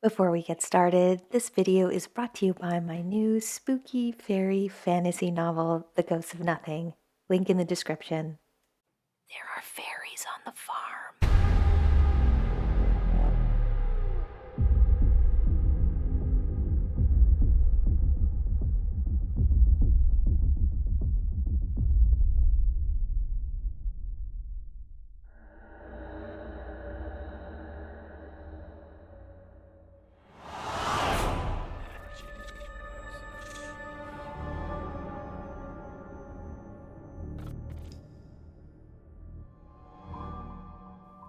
Before we get started, this video is brought to you by my new spooky fairy fantasy novel, The Ghosts of Nothing. Link in the description. There are fairies on the farm.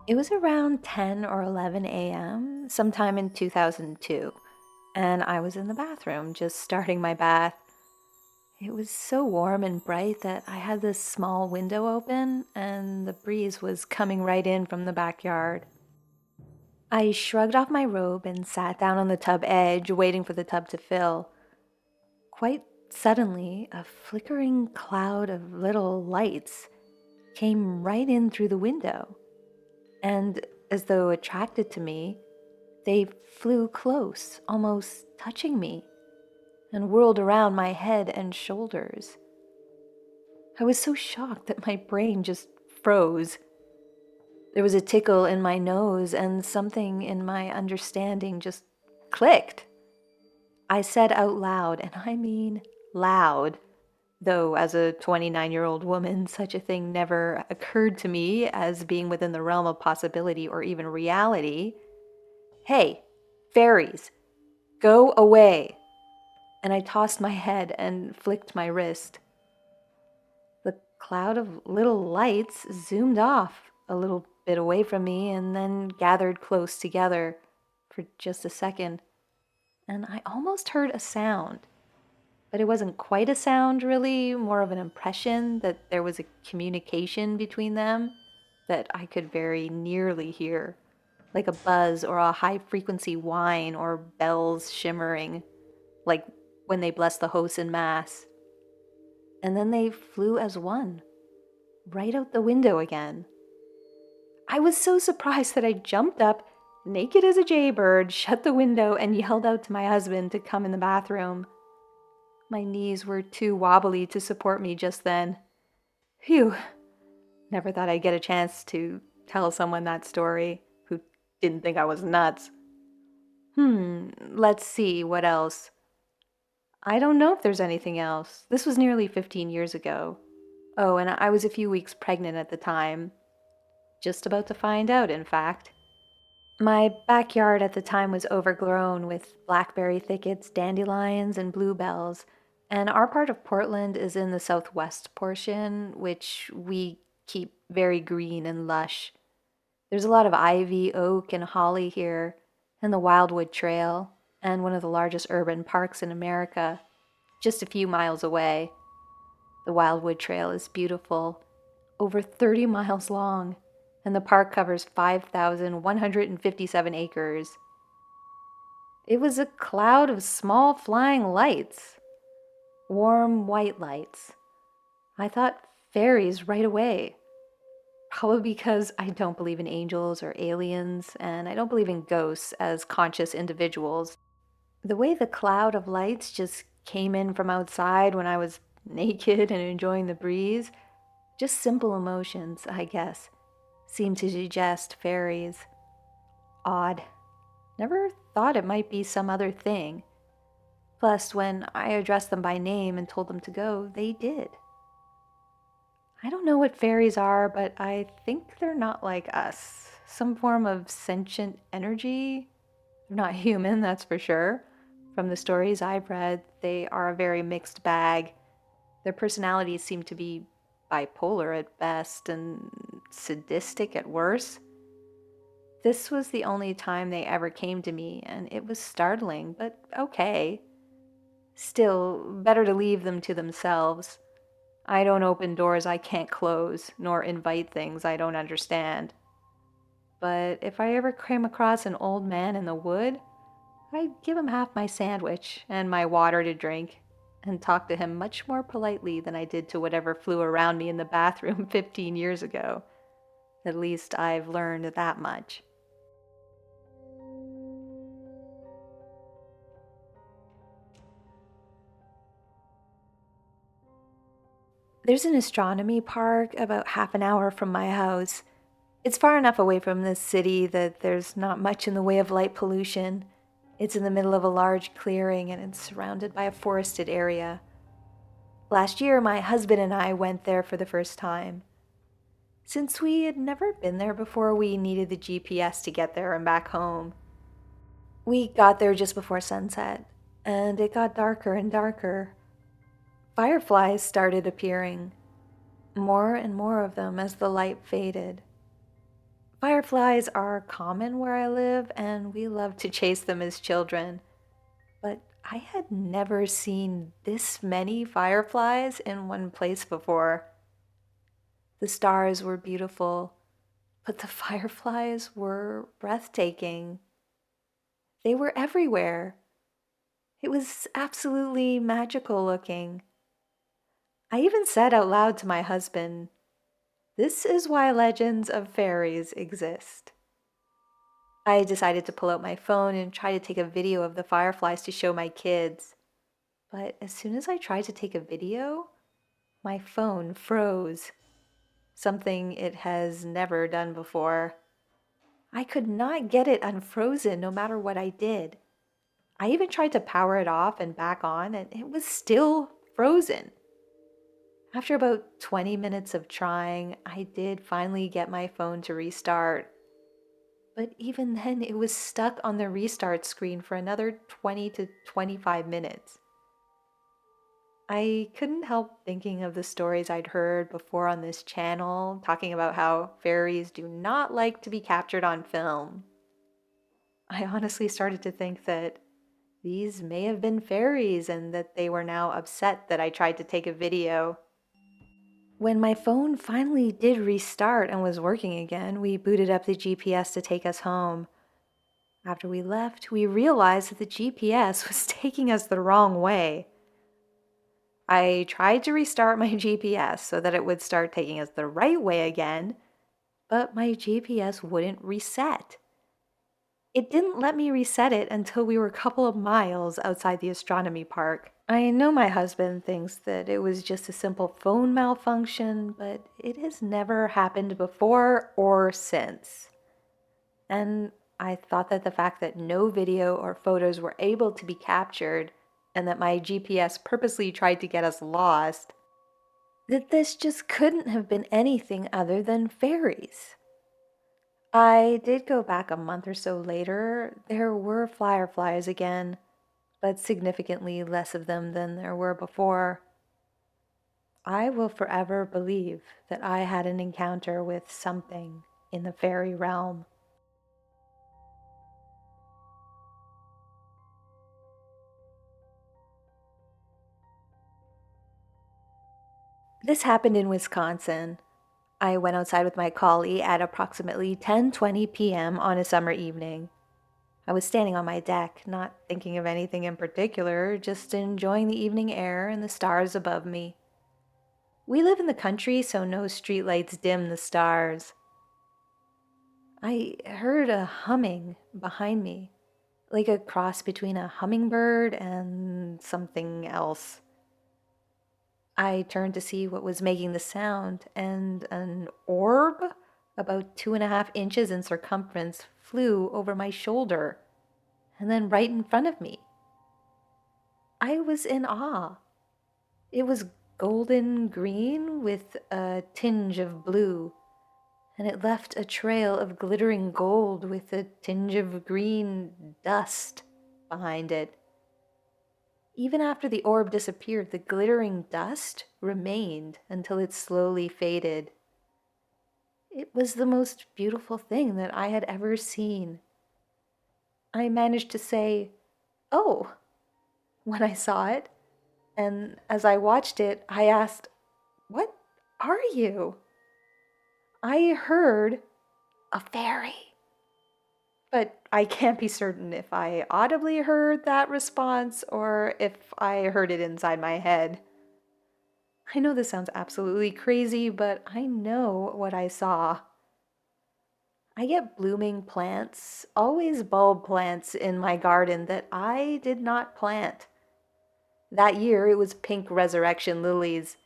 It was around 10 or 11 a.m., sometime in 2002, and I was in the bathroom just starting my bath. It was so warm and bright that I had this small window open, and the breeze was coming right in from the backyard. I shrugged off my robe and sat down on the tub edge, waiting for the tub to fill. Quite suddenly, a flickering cloud of little lights came right in through the window, and as though attracted to me, they flew close, almost touching me, and whirled around my head and shoulders. I was so shocked that my brain just froze. There was a tickle in my nose, and something in my understanding just clicked. I said out loud, and I mean loud, though as a 29-year-old woman, such a thing never occurred to me as being within the realm of possibility or even reality. "Hey, fairies, go away!" And I tossed my head and flicked my wrist. The cloud of little lights zoomed off a little bit away from me and then gathered close together for just a second. And I almost heard a sound. But it wasn't quite a sound, really, more of an impression that there was a communication between them that I could very nearly hear, like a buzz or a high-frequency whine or bells shimmering, like when they bless the hosts in Mass. And then they flew as one, right out the window again. I was so surprised that I jumped up, naked as a jaybird, shut the window, and yelled out to my husband to come in the bathroom. My knees were too wobbly to support me just then. Phew. Never thought I'd get a chance to tell someone that story who didn't think I was nuts. Let's see, what else? I don't know if there's anything else. This was nearly 15 years ago. Oh, and I was a few weeks pregnant at the time. Just about to find out, in fact. My backyard at the time was overgrown with blackberry thickets, dandelions, and bluebells, and our part of Portland is in the southwest portion, which we keep very green and lush. There's a lot of ivy, oak, and holly here, and the Wildwood Trail, and one of the largest urban parks in America, just a few miles away. The Wildwood Trail is beautiful, over 30 miles long, and the park covers 5,157 acres. It was a cloud of small flying lights, warm white lights. I thought fairies right away, probably because I don't believe in angels or aliens, and I don't believe in ghosts as conscious individuals. The way the cloud of lights just came in from outside when I was naked and enjoying the breeze, just simple emotions, I guess, seemed to suggest fairies. Odd. Never thought it might be some other thing. Plus, when I addressed them by name and told them to go, they did. I don't know what fairies are, but I think they're not like us. Some form of sentient energy. They're not human, that's for sure. From the stories I've read, they are a very mixed bag. Their personalities seem to be bipolar at best and sadistic at worst. This was the only time they ever came to me, and it was startling, but okay. Still, better to leave them to themselves. I don't open doors I can't close, nor invite things I don't understand. But if I ever came across an old man in the wood, I'd give him half my sandwich and my water to drink, and talk to him much more politely than I did to whatever flew around me in the bathroom 15 years ago. At least I've learned that much. There's an astronomy park about half an hour from my house. It's far enough away from the city that there's not much in the way of light pollution. It's in the middle of a large clearing and it's surrounded by a forested area. Last year, my husband and I went there for the first time. Since we had never been there before, we needed the GPS to get there and back home. We got there just before sunset, and it got darker and darker. Fireflies started appearing, more and more of them as the light faded. Fireflies are common where I live, and we loved to chase them as children. But I had never seen this many fireflies in one place before. The stars were beautiful, but the fireflies were breathtaking. They were everywhere. It was absolutely magical looking. I even said out loud to my husband, "This is why legends of fairies exist." I decided to pull out my phone and try to take a video of the fireflies to show my kids. But as soon as I tried to take a video, my phone froze, something it has never done before. I could not get it unfrozen no matter what I did. I even tried to power it off and back on, and it was still frozen. After about 20 minutes of trying, I did finally get my phone to restart. But even then, it was stuck on the restart screen for another 20 to 25 minutes. I couldn't help thinking of the stories I'd heard before on this channel, talking about how fairies do not like to be captured on film. I honestly started to think that these may have been fairies and that they were now upset that I tried to take a video. When my phone finally did restart and was working again, we booted up the GPS to take us home. After we left, we realized that the GPS was taking us the wrong way. I tried to restart my GPS so that it would start taking us the right way again, but my GPS wouldn't reset. It didn't let me reset it until we were a couple of miles outside the astronomy park. I know my husband thinks that it was just a simple phone malfunction, but it has never happened before or since. And I thought that the fact that no video or photos were able to be captured and that my GPS purposely tried to get us lost, that this just couldn't have been anything other than fairies. I did go back a month or so later. There were fireflies again, but significantly less of them than there were before. I will forever believe that I had an encounter with something in the fairy realm. This happened in Wisconsin. I went outside with my collie at approximately 10:20 p.m. on a summer evening. I was standing on my deck, not thinking of anything in particular, just enjoying the evening air and the stars above me. We live in the country, so no streetlights dim the stars. I heard a humming behind me, like a cross between a hummingbird and something else. I turned to see what was making the sound, and an orb, about 2.5 inches in circumference, flew over my shoulder, and then right in front of me. I was in awe. It was golden green with a tinge of blue, and it left a trail of glittering gold with a tinge of green dust behind it. Even after the orb disappeared, the glittering dust remained until it slowly faded. It was the most beautiful thing that I had ever seen. I managed to say, "Oh," when I saw it, and as I watched it, I asked, "What are you?" I heard a fairy. But I can't be certain if I audibly heard that response or if I heard it inside my head. I know this sounds absolutely crazy, but I know what I saw. I get blooming plants, always bulb plants in my garden that I did not plant. That year it was pink resurrection lilies.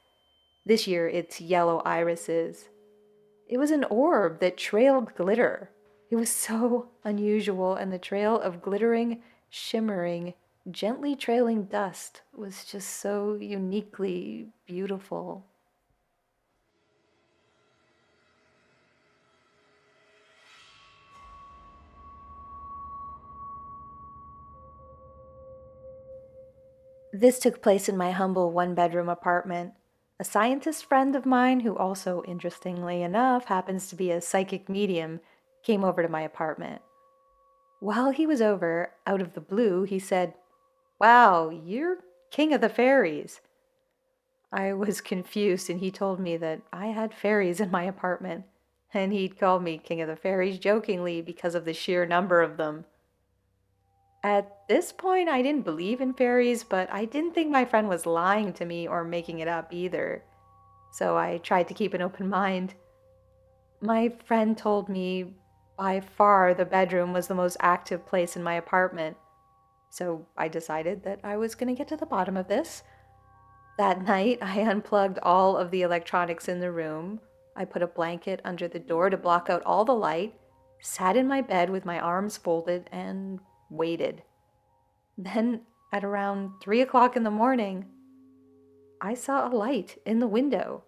This year it's yellow irises. It was an orb that trailed glitter. It was so unusual, and the trail of glittering, shimmering, gently trailing dust was just so uniquely beautiful. This took place in my humble one-bedroom apartment. A scientist friend of mine, who also, interestingly enough, happens to be a psychic medium, came over to my apartment. While he was over, out of the blue, he said, "Wow, you're king of the fairies." I was confused, and he told me that I had fairies in my apartment, and he'd called me king of the fairies jokingly because of the sheer number of them. At this point, I didn't believe in fairies, but I didn't think my friend was lying to me or making it up either. So I tried to keep an open mind. My friend told me by far the bedroom was the most active place in my apartment. So I decided that I was going to get to the bottom of this. That night, I unplugged all of the electronics in the room. I put a blanket under the door to block out all the light, sat in my bed with my arms folded, and waited. Then, at around 3 o'clock in the morning, I saw a light in the window.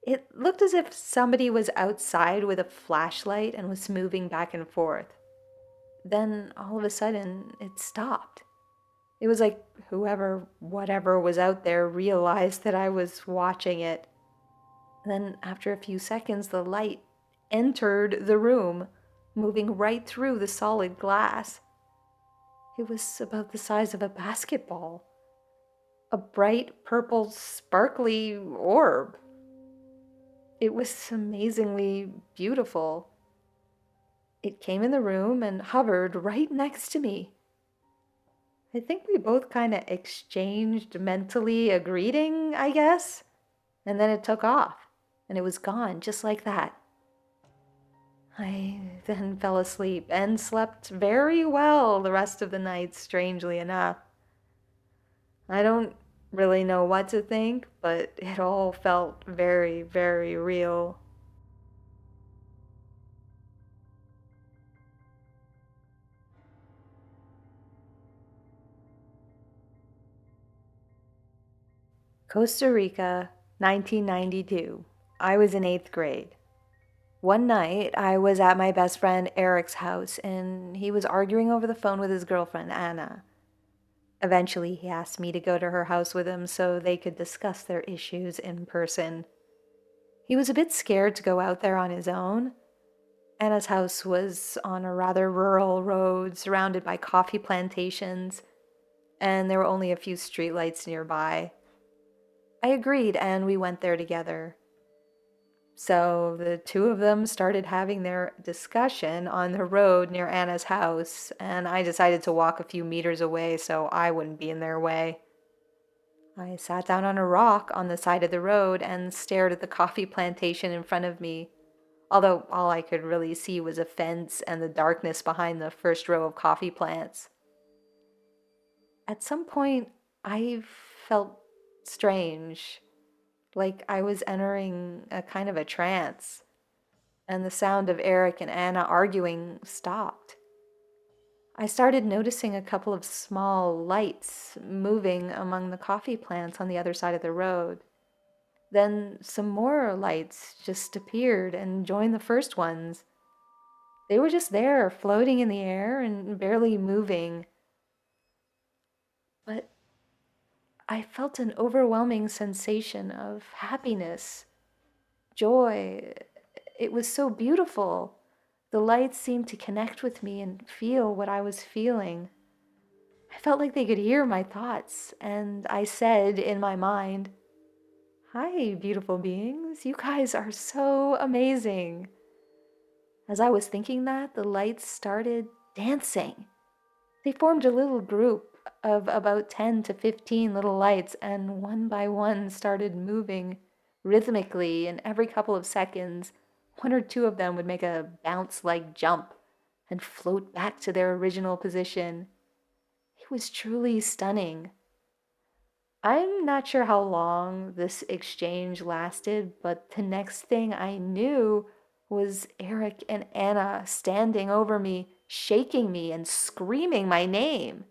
It looked as if somebody was outside with a flashlight and was moving back and forth. Then, all of a sudden, it stopped. It was like whoever, whatever was out there realized that I was watching it. Then, after a few seconds, the light entered the room, moving right through the solid glass. It was about the size of a basketball. A bright purple, sparkly orb. It was amazingly beautiful. It came in the room and hovered right next to me. I think we both kind of exchanged mentally a greeting, I guess. And then it took off, and it was gone just like that. I then fell asleep and slept very well the rest of the night, strangely enough. I don't really know what to think, but it all felt very, very real. Costa Rica, 1992. I was in 8th grade. One night, I was at my best friend Eric's house, and he was arguing over the phone with his girlfriend, Anna. Eventually, he asked me to go to her house with him so they could discuss their issues in person. He was a bit scared to go out there on his own. Anna's house was on a rather rural road surrounded by coffee plantations, and there were only a few streetlights nearby. I agreed, and we went there together. So the two of them started having their discussion on the road near Anna's house, and I decided to walk a few meters away so I wouldn't be in their way. I sat down on a rock on the side of the road and stared at the coffee plantation in front of me, although all I could really see was a fence and the darkness behind the first row of coffee plants. At some point, I felt strange, like I was entering a kind of a trance, and the sound of Eric and Anna arguing stopped. I started noticing a couple of small lights moving among the coffee plants on the other side of the road. Then some more lights just appeared and joined the first ones. They were just there, floating in the air and barely moving. But I felt an overwhelming sensation of happiness, joy. It was so beautiful. The lights seemed to connect with me and feel what I was feeling. I felt like they could hear my thoughts, and I said in my mind, "Hi, beautiful beings. You guys are so amazing." As I was thinking that, the lights started dancing. They formed a little group of about 10 to 15 little lights, and one by one started moving rhythmically, and every couple of seconds, one or two of them would make a bounce-like jump and float back to their original position. It was truly stunning. I'm not sure how long this exchange lasted, but the next thing I knew was Eric and Anna standing over me, shaking me and screaming my name.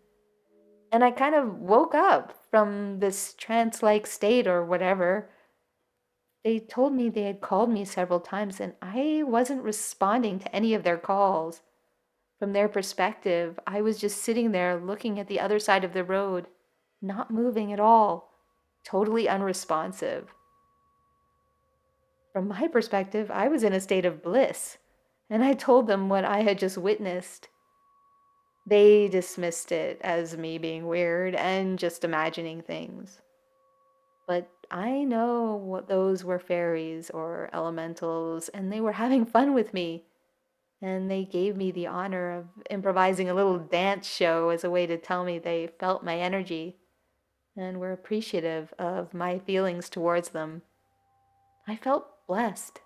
And I kind of woke up from this trance like state or whatever. They told me they had called me several times and I wasn't responding to any of their calls. From their perspective, I was just sitting there looking at the other side of the road, not moving at all, totally unresponsive. From my perspective, I was in a state of bliss, and I told them what I had just witnessed. They dismissed it as me being weird and just imagining things. But I know what those were fairies or elementals, and they were having fun with me. And they gave me the honor of improvising a little dance show as a way to tell me they felt my energy and were appreciative of my feelings towards them. I felt blessed.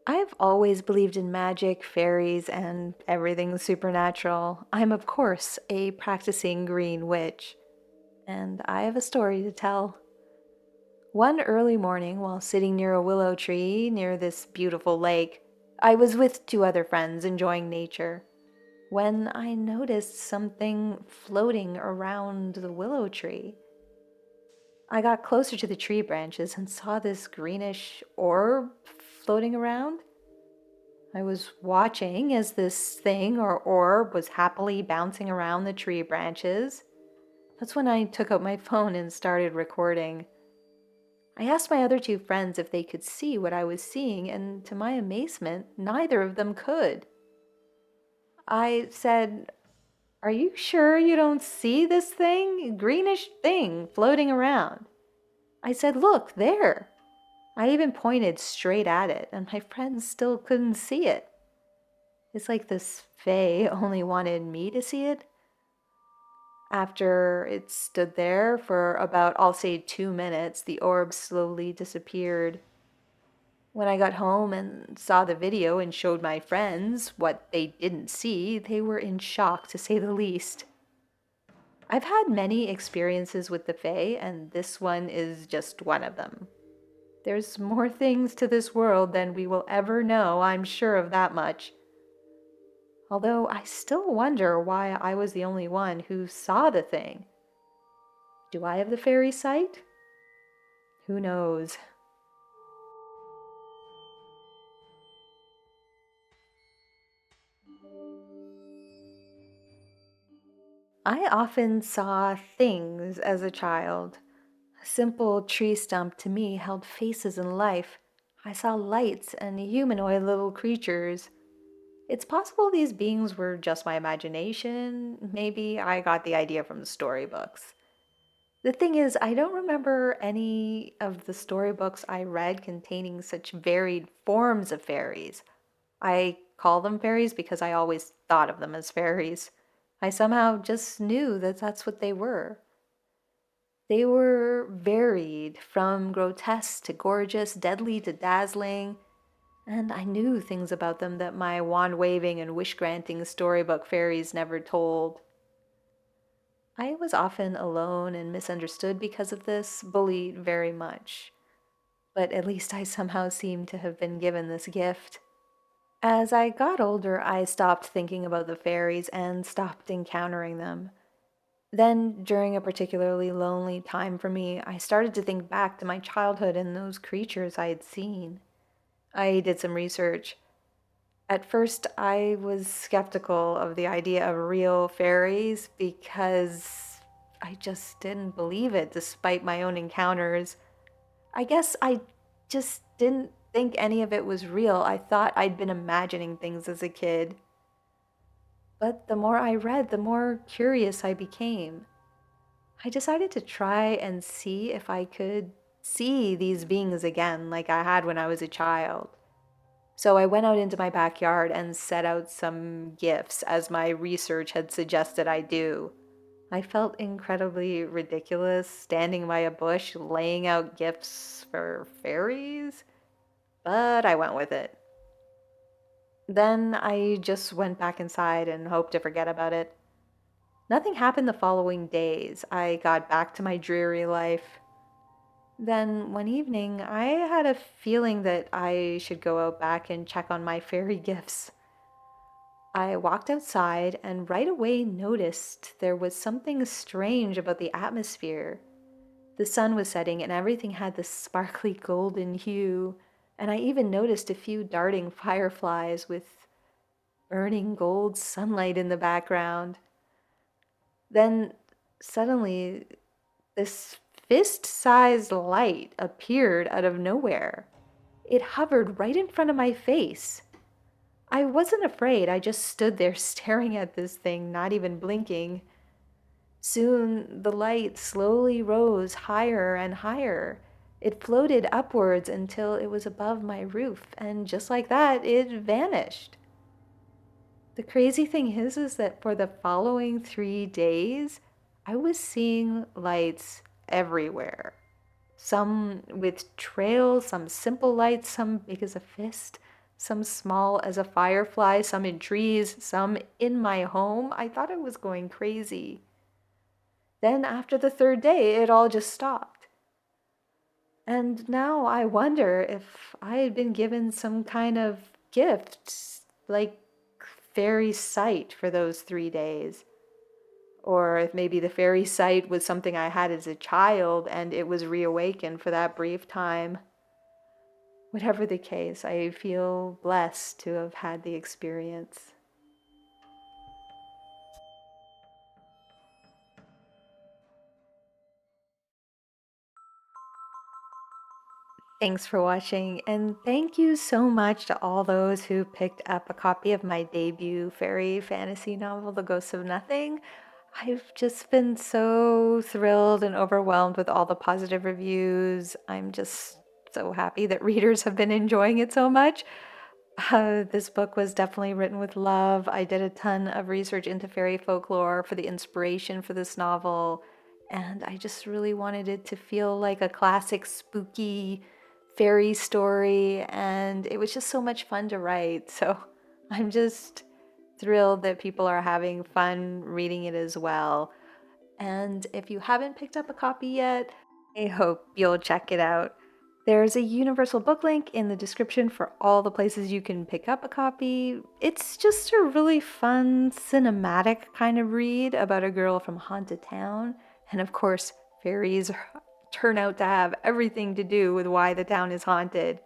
I've always believed in magic, fairies, and everything supernatural. I'm, of course, a practicing green witch, and I have a story to tell. One early morning, while sitting near a willow tree near this beautiful lake, I was with two other friends enjoying nature when I noticed something floating around the willow tree. I got closer to the tree branches and saw this greenish orb floating around. I was watching as this thing or orb was happily bouncing around the tree branches. That's when I took out my phone and started recording. I asked my other two friends if they could see what I was seeing, and to my amazement, neither of them could. I said, "Are you sure you don't see this thing? Greenish thing floating around?" I said, "Look, there." I even pointed straight at it, and my friends still couldn't see it. It's like this fae only wanted me to see it. After it stood there for about, I'll say, 2 minutes, the orb slowly disappeared. When I got home and saw the video and showed my friends what they didn't see, they were in shock to say the least. I've had many experiences with the fae, and this one is just one of them. There's more things to this world than we will ever know, I'm sure of that much. Although I still wonder why I was the only one who saw the thing. Do I have the fairy sight? Who knows? I often saw things as a child. A simple tree stump to me held faces and life. I saw lights and humanoid little creatures. It's possible these beings were just my imagination. Maybe I got the idea from the storybooks. The thing is, I don't remember any of the storybooks I read containing such varied forms of fairies. I call them fairies because I always thought of them as fairies. I somehow just knew that that's what they were. They were varied, from grotesque to gorgeous, deadly to dazzling, and I knew things about them that my wand waving and wish granting storybook fairies never told. I was often alone and misunderstood because of this, bullied very much. But at least I somehow seemed to have been given this gift. As I got older, I stopped thinking about the fairies and stopped encountering them. Then, during a particularly lonely time for me, I started to think back to my childhood and those creatures I had seen. I did some research. At first, I was skeptical of the idea of real fairies because I just didn't believe it despite my own encounters. I guess I just didn't think any of it was real. I thought I'd been imagining things as a kid. But the more I read, the more curious I became. I decided to try and see if I could see these beings again like I had when I was a child. So I went out into my backyard and set out some gifts as my research had suggested I do. I felt incredibly ridiculous standing by a bush laying out gifts for fairies. but I went with it. Then I just went back inside and hoped to forget about it. Nothing happened the following days. I got back to my dreary life. Then one evening, I had a feeling that I should go out back and check on my fairy gifts. I walked outside and right away noticed there was something strange about the atmosphere. The sun was setting and everything had this sparkly golden hue, and I even noticed a few darting fireflies with burning gold sunlight in the background. Then suddenly, this fist sized light appeared out of nowhere. It hovered right in front of my face. I wasn't afraid, I just stood there staring at this thing, not even blinking. Soon the light slowly rose higher and higher. It floated upwards until it was above my roof, and just like that, it vanished. The crazy thing is that for the following 3 days, I was seeing lights everywhere. Some with trails, some simple lights, some big as a fist, some small as a firefly, some in trees, some in my home. I thought I was going crazy. Then after the third day, it all just stopped. And now I wonder if I had been given some kind of gift, like fairy sight for those 3 days. Or if maybe the fairy sight was something I had as a child and it was reawakened for that brief time. Whatever the case, I feel blessed to have had the experience. Thanks for watching, and thank you so much to all those who picked up a copy of my debut fairy fantasy novel, The Ghosts of Nothing. I've just been so thrilled and overwhelmed with all the positive reviews. I'm just so happy that readers have been enjoying it so much. This book was definitely written with love. I did a ton of research into fairy folklore for the inspiration for this novel, and I just really wanted it to feel like a classic spooky fairy story, and it was just so much fun to write. So I'm just thrilled that people are having fun reading it as well. And if you haven't picked up a copy yet, I hope you'll check it out. There's a universal book link in the description for all the places you can pick up a copy. It's just a really fun, cinematic kind of read about a girl from haunted town. And of course, fairies turn out to have everything to do with why the town is haunted.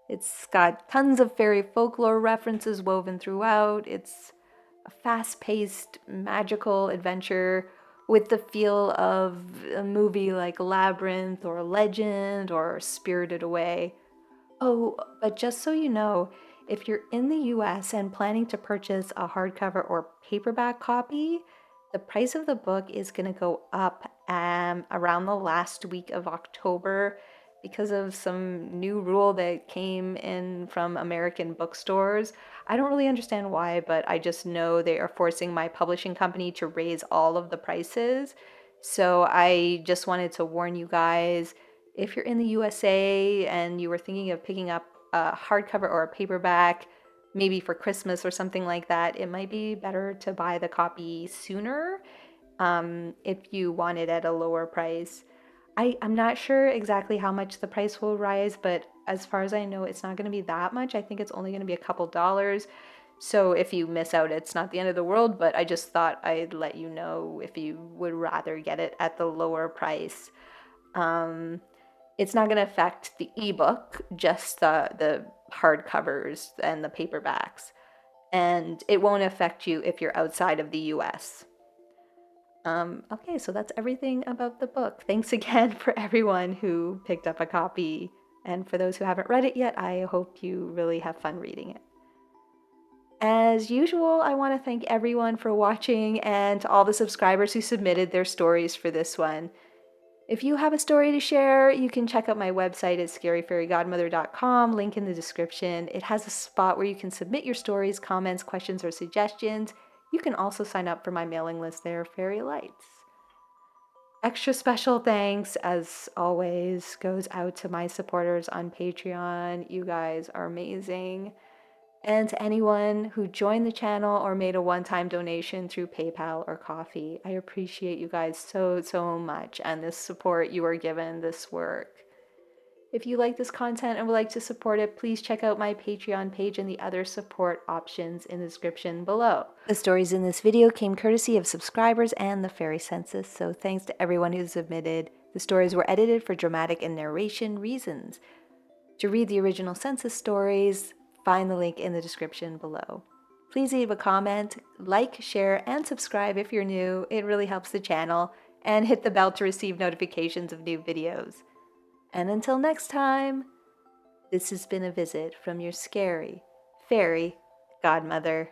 It's got tons of fairy folklore references woven throughout. It's a fast paced, magical adventure with the feel of a movie like Labyrinth or Legend or Spirited Away. Oh, but just so you know, if you're in the US and planning to purchase a hardcover or paperback copy, the price of the book is going to go up around the last week of October because of some new rule that came in from American bookstores. I don't really understand why, but I just know they are forcing my publishing company to raise all of the prices. So I just wanted to warn you guys, if you're in the USA and you were thinking of picking up a hardcover or a paperback, maybe for Christmas or something like that, it might be better to buy the copy sooner if you want it at a lower price. I'm not sure exactly how much the price will rise, but as far as I know, it's not going to be that much. I think it's only going to be a couple dollars. So if you miss out, it's not the end of the world, but I just thought I'd let you know if you would rather get it at the lower price. Um, it's not going to affect the ebook, just the hardcovers and the paperbacks. And it won't affect you if you're outside of the US. Okay, so that's everything about the book. Thanks again for everyone who picked up a copy. And for those who haven't read it yet, I hope you really have fun reading it. As usual, I want to thank everyone for watching and to all the subscribers who submitted their stories for this one. If you have a story to share, you can check out my website at scaryfairygodmother.com, link in the description. It has a spot where you can submit your stories, comments, questions, or suggestions. You can also sign up for my mailing list there, Fairy Lights. Extra special thanks, as always, goes out to my supporters on Patreon. You guys are amazing. And to anyone who joined the channel or made a one-time donation through PayPal or Coffee. I appreciate you guys so, so much and the support you are given this work. If you like this content and would like to support it, please check out my Patreon page and the other support options in the description below. The stories in this video came courtesy of subscribers and the Fairy Census, so thanks to everyone who submitted. The stories were edited for dramatic and narration reasons. To read the original Census stories, find the link in the description below. Please leave a comment, like, share, and subscribe if you're new. It really helps the channel. And hit the bell to receive notifications of new videos. And until next time, this has been a visit from your scary fairy godmother.